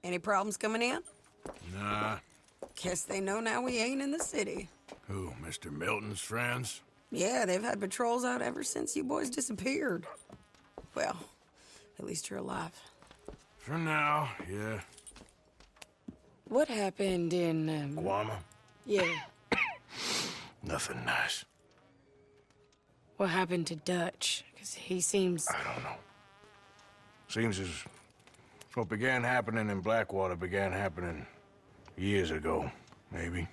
Any problems coming in? Nah. Guess they know now we ain't in the city. Who, Mr. Milton's friends? Yeah, they've had patrols out ever since you boys disappeared. Well, at least you're alive. For now, yeah. What happened in, Guama? Yeah. Nothing nice. What happened to Dutch? Because he seems... I don't know. Seems as what began happening in Blackwater began happening years ago, maybe.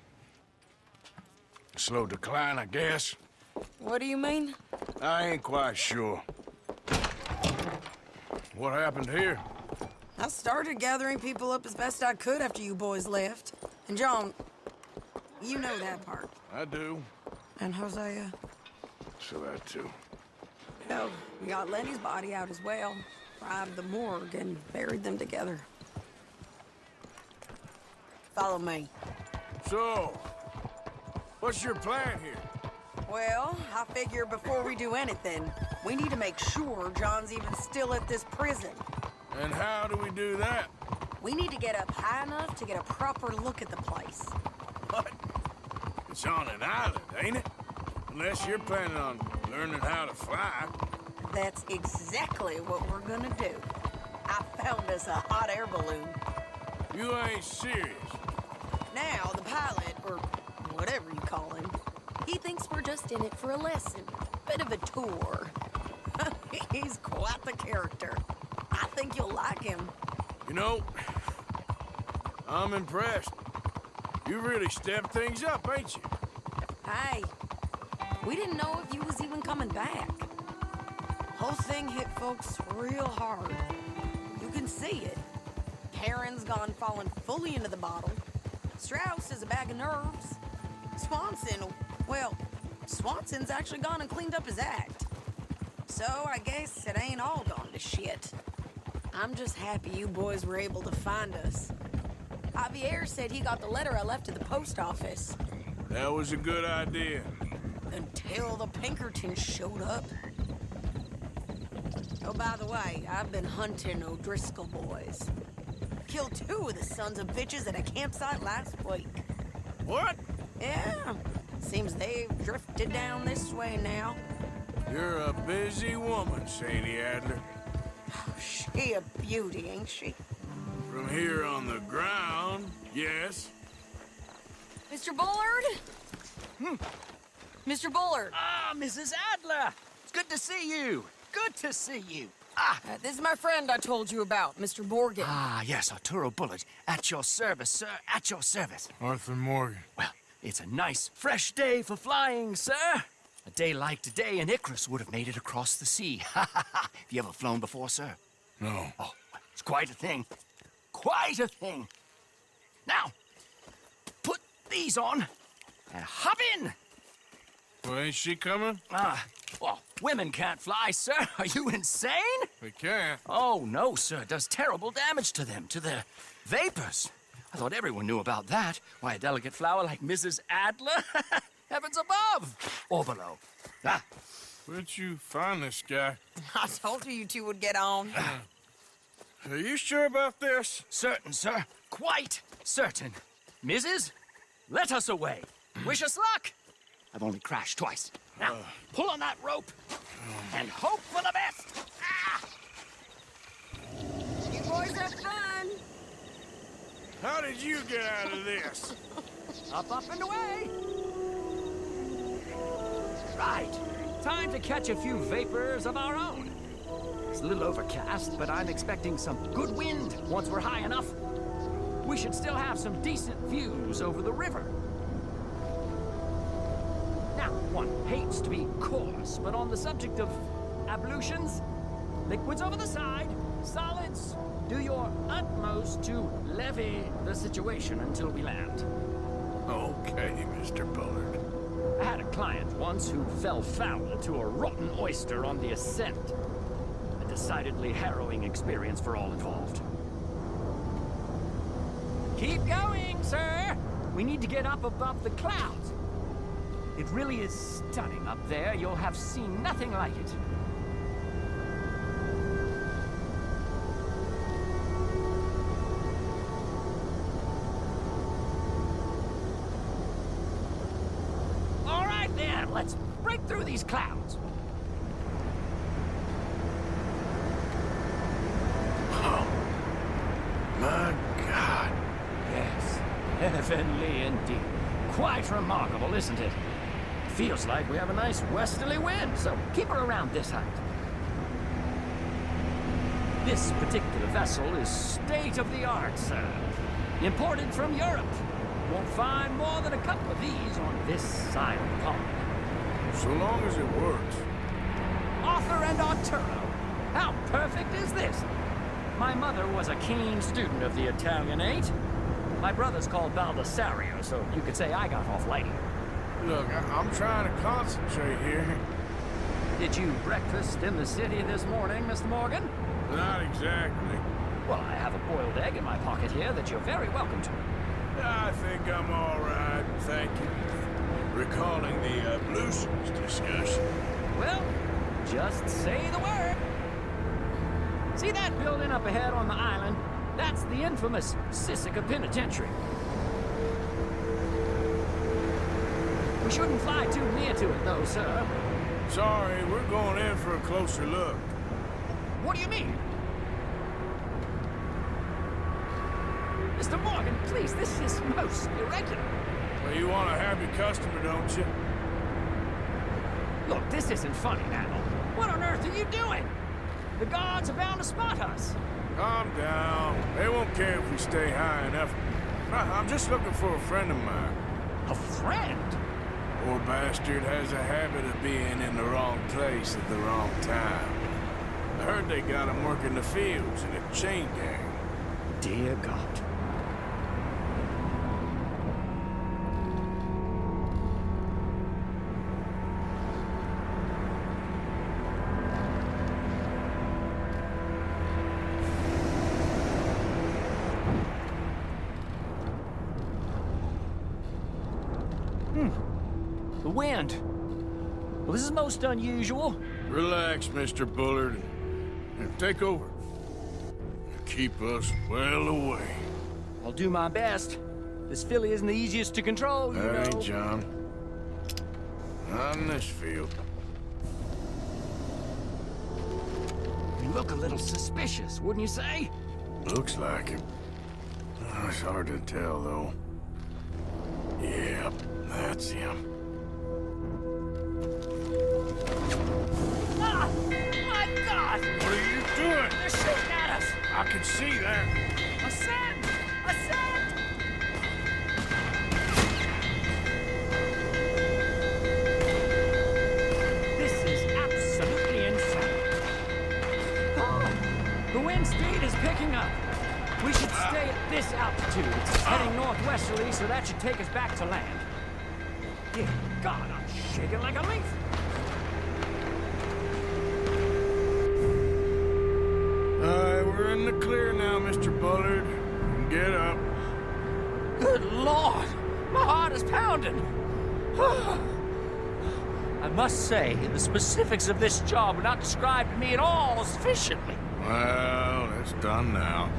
Slow decline, I guess. What do you mean? I ain't quite sure. What happened here? I started gathering people up as best I could after you boys left. And John, you know that part. I do. And Hosea? So that too. No, we got Lenny's body out as well. Robbed the morgue and buried them together. Follow me. So, what's your plan here? Well, I figure before we do anything, we need to make sure John's even still at this prison. And how do we do that? We need to get up high enough to get a proper look at the place. What? It's on an island, ain't it? Unless you're planning on learning how to fly. That's exactly what we're gonna do. I found us a hot air balloon. You ain't serious. Now, the pilot, or whatever you call him, he thinks we're just in it for a lesson. Bit of a tour. He's quite the character. I think you'll like him. You know, I'm impressed. You really stepped things up, ain't you? Hey, we didn't know if you was even coming back. Whole thing hit folks real hard. You can see it. Karen's gone falling fully into the bottle. Strauss is a bag of nerves. Swanson's actually gone and cleaned up his act. So I guess it ain't all gone to shit. I'm just happy you boys were able to find us. Javier said he got the letter I left at the post office. That was a good idea. Until the Pinkertons showed up. Oh, by the way, I've been hunting O'Driscoll boys. Killed 2 of the sons of bitches at a campsite last week. What? Yeah, seems they've drifted down this way now. You're a busy woman, Sadie Adler. Oh, she a beauty, ain't she? From here on the ground, yes. Mr. Bullard? Mr. Bullard. Ah, Mrs. Adler! It's good to see you. Good to see you. This is my friend I told you about, Mr. Morgan. Ah, yes, Arturo Bullard. At your service, sir. At your service. Arthur Morgan. Well, it's a nice, fresh day for flying, sir. A day like today, an Icarus would have made it across the sea. Ha ha ha. Have you ever flown before, sir? No. Oh, it's quite a thing. Quite a thing. Now, put these on and hop in. Well, ain't she coming? Well, women can't fly, sir. Are you insane? We can't. Oh, no, sir. It does terrible damage to them, to their vapors. I thought everyone knew about that. Why, a delicate flower like Mrs. Adler? Heavens above! Or below. Where'd you find this guy? I told you two would get on. Are you sure about this? Certain, sir. Quite certain. Mrs., let us away. Wish us luck. I've only crashed twice. Now, pull on that rope and hope for the best. You boys have fun. How did you get out of this? Up, and away. Right. Time to catch a few vapors of our own. It's a little overcast, but I'm expecting some good wind once we're high enough. We should still have some decent views over the river. Now, one hates to be coarse, but on the subject of ablutions, liquids over the side, solids, do your utmost to levy the situation until we land. Okay, Mr. Bullard. I had a client once who fell foul to a rotten oyster on the ascent. A decidedly harrowing experience for all involved. Keep going, sir! We need to get up above the clouds. It really is stunning up there. You'll have seen nothing like it. let's break through these clouds. Oh, my God. Yes, heavenly indeed. Quite remarkable, isn't it? Feels like we have a nice westerly wind, so keep her around this height. This particular vessel is state-of-the-art, sir. Imported from Europe. Won't find more than a couple of these on this side of the pond. So long as it works. Arthur and Arturo. How perfect is this? My mother was a keen student of the Italianate. My brother's called Baldessario, so you could say I got off light here. Look, I'm trying to concentrate here. Did you breakfast in the city this morning, Mr. Morgan? Not exactly. Well, I have a boiled egg in my pocket here that you're very welcome to. I think I'm all right, thank you. Recalling the ablutions discussion. Well, just say the word. See that building up ahead on the island? That's the infamous Sisika Penitentiary. We shouldn't fly too near to it, though, sir. Sorry, we're going in for a closer look. What do you mean? Mr. Morgan, please, this is most irregular. Well, you want a happy customer, don't you? Look, this isn't funny now. What on earth are you doing? The guards are bound to spot us. Calm down. They won't care if we stay high enough. I'm just looking for a friend of mine. A friend? Poor bastard has a habit of being in the wrong place at the wrong time. I heard they got him working the fields in a chain gang. Dear God. The wind. Well, this is most unusual. Relax, Mr. Bullard. Take over. Keep us well away. I'll do my best. This filly isn't the easiest to control, you know. That ain't John. Not in this field. You look a little suspicious, wouldn't you say? Looks like him. It's hard to tell, though. Yep, that's him. Ah! My God! What are you doing? They're shooting at us! I can see that. Ascend! Ascend! This is absolutely insane. Ah, the wind speed is picking up. We should stay at this altitude. It's heading northwesterly, so that should take us back to land. Dear God, I'm shaking like a leaf. We're in the clear now, Mr. Bullard. Get up. Good Lord! My heart is pounding! I must say, the specifics of this job were not described to me at all sufficiently. Well, it's done now.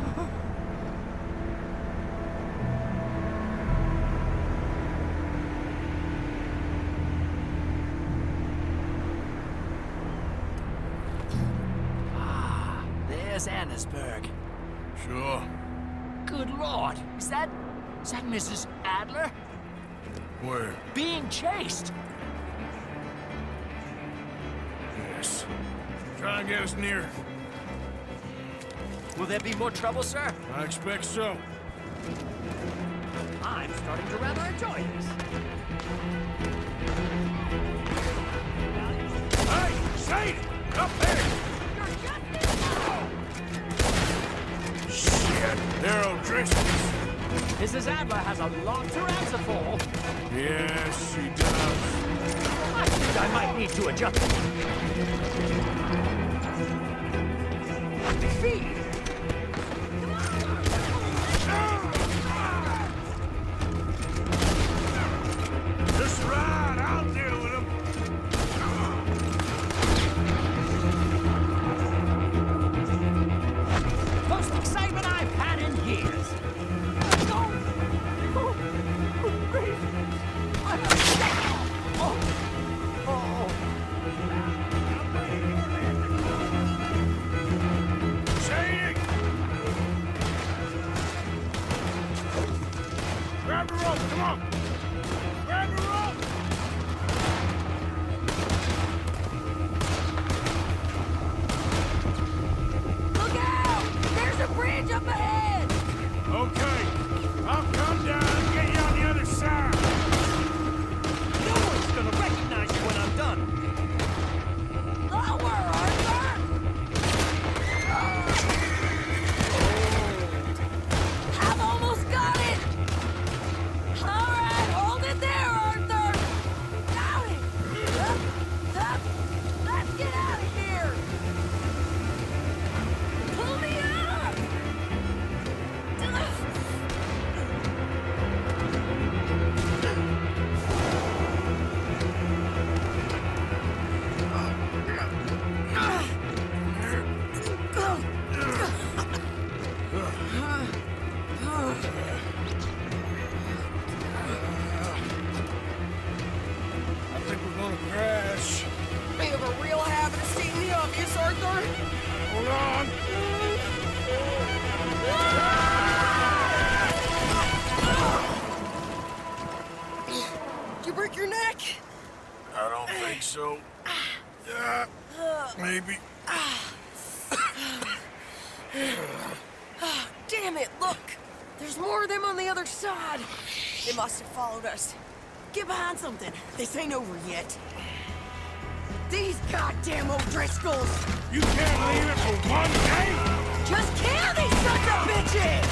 There's Annesburg. Sure. Good Lord! Is that Mrs. Adler? Where? Being chased! Yes. Try and get us near. Will there be more trouble, sir? I expect so. I'm starting to rather enjoy this. Hey! Shade! Up there! Shit! They're O'Driscoll's. Mrs. Adler has a lot to answer for. Yes, she does. I think I might need to adjust. Feed! Just right, I'll deal with him. Most excitement I've had in years. Oh, great. Oh. so. Maybe. Damn it, look! There's more of them on the other side. They must have followed us. Get behind something. This ain't over yet. These goddamn O'Driscolls! You can't leave it for one day? Just kill these sons of bitches!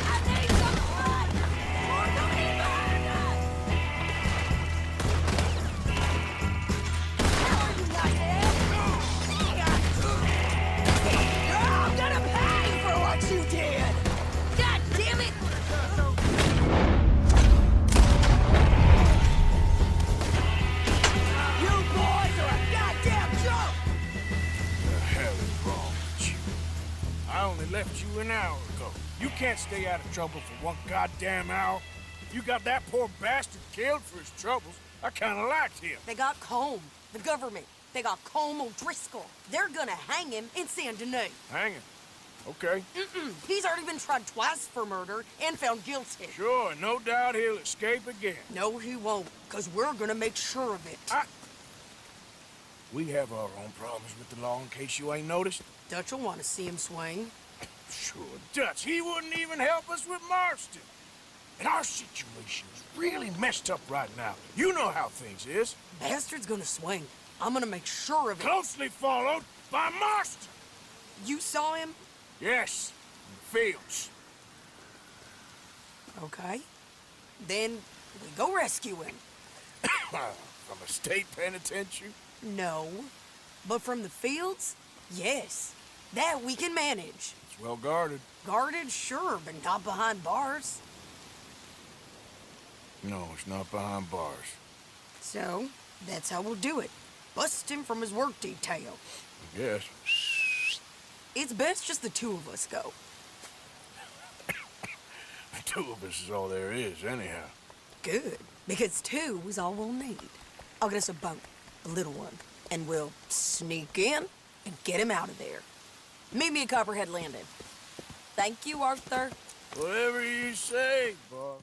I need some blood! Or somebody burn us! How are you not dead? I'm gonna pay for what you did! God damn it! You boys are a goddamn joke! The hell is wrong with you? I only left you an hour ago. You can't stay out of trouble for one goddamn hour. You got that poor bastard killed for his troubles. I kinda liked him. They got Combe, the government. They got Combe O'Driscoll. They're gonna hang him in Saint Denis. Hanging. Okay. He's already been tried twice for murder and found guilty. Sure, no doubt he'll escape again. No, he won't, because we're gonna make sure of it. We have our own problems with the law in case you ain't noticed. Dutch will want to see him swing. Sure, Dutch, he wouldn't even help us with Marston. And our situation is really messed up right now. You know how things is. Bastard's gonna swing. I'm gonna make sure of it. Closely followed by Marston. You saw him? Yes, in the fields. Okay. Then we go rescue him. From a state penitentiary? No. But from the fields? Yes. That we can manage. It's well guarded. Guarded, sure, but not behind bars. No, it's not behind bars. So, that's how we'll do it. Bust him from his work detail. I guess. It's best just the two of us go. The two of us is all there is, anyhow. Good, because two is all we'll need. I'll get us a boat, a little one, and we'll sneak in and get him out of there. Meet me at Copperhead Landing. Thank you, Arthur. Whatever you say, boss.